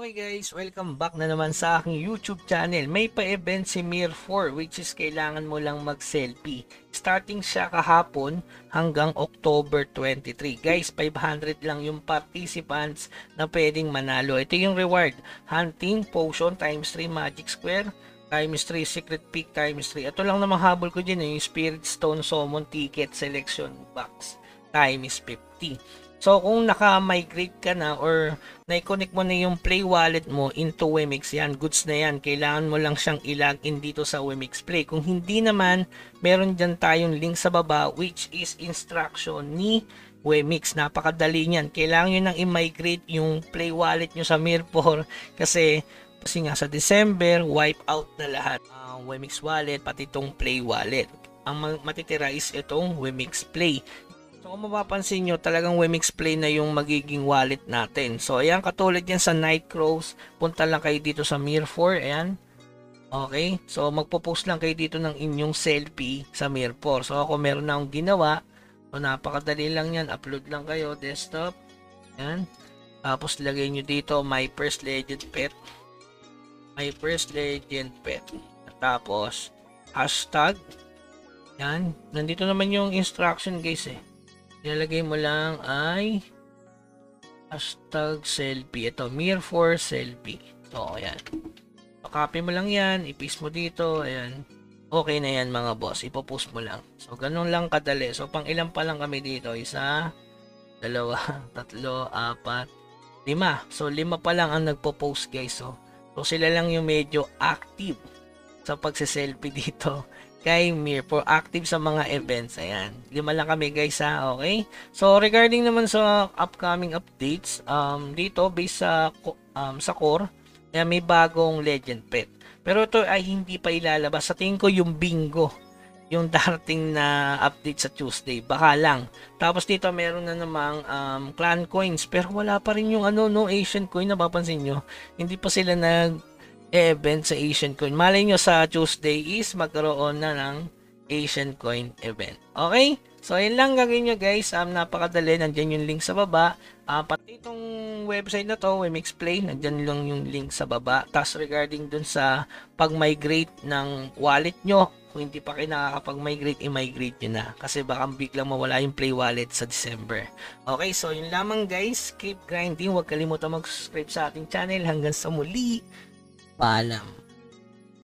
Okay guys, welcome back na naman sa aking YouTube channel. May pa-event si Mir 4 which is kailangan mo lang mag-selfie. Starting siya kahapon hanggang October 23. Guys, 500 lang yung participants na pwedeng manalo. Ito yung reward. Hunting, potion, times 3, magic square, times 3, secret peak, times 3. Ito lang namang habol ko dyan, yung spirit stone, summon, ticket, selection box, times 50. So, kung naka-migrate ka na or na-connect mo na yung Play Wallet mo into Wemix, yan, goods na yan. Kailangan mo lang siyang i-login dito sa Wemix Play. Kung hindi naman, meron dyan tayong link sa baba which is instruction ni Wemix. Napakadali niyan. Kailangan nyo nang i-migrate yung Play Wallet nyo sa Mir4 kasi nga sa December, wipe out na lahat ang Wemix Wallet, pati itong Play Wallet. Ang matitira is itong Wemix Play. So kung mapapansin nyo, talagang Wemix Play na yung magiging wallet natin. So ayan, katulad yan sa Nightcrows, punta lang kayo dito sa Mir4, ayan. Okay, so magpo-post lang kayo dito ng inyong selfie sa Mir4. So ako meron na akong ginawa. So napakadali lang yan, upload lang kayo, desktop. Ayan. Tapos lagay nyo dito, my first legend pet. My first legend pet. Tapos, hashtag. Ayan, nandito naman yung instruction guys eh. Ilalagay mo lang ay hashtag selfie. Ito, Mir4 selfie. So, ayan. So, copy mo lang yan. I-paste mo dito. Ayan. Okay na yan mga boss. Ipopost mo lang. So, ganun lang kadali. So, pang ilan pa lang kami dito? Isa, dalawa, tatlo, apat, lima. So, lima pa lang ang nagpo-post guys. So, sila lang yung medyo active sa pagsiselfie dito kay Mir4, active sa mga events. Ayan, lima lang kami guys ha, okay? So regarding naman sa upcoming updates, dito based sa core, ayan, may bagong legend pet. Pero ito ay hindi pa ilalabas. Sa tingin ko yung bingo, yung darating na update sa Tuesday, baka lang. Tapos dito meron na namang clan coins, pero wala pa rin yung Asian coin, napapansin nyo. Hindi pa sila event sa Asian coin. Malay nyo sa Tuesday is magkaroon na ng Asian coin event. Okay? So, yun lang gagawin nyo guys. Napakadali. Nandyan yung link sa baba. Pati itong website na to, Wemix Play, nandyan lang yung link sa baba. Tapos regarding dun sa pag-migrate ng wallet nyo, kung hindi pa kayo nakakapag-migrate, i-migrate nyo na. Kasi baka biglang mawala yung Play Wallet sa December. Okay, so yun lamang guys. Keep grinding. Huwag kalimutan mag-subscribe sa ating channel. Hanggang sa muli. Paalam.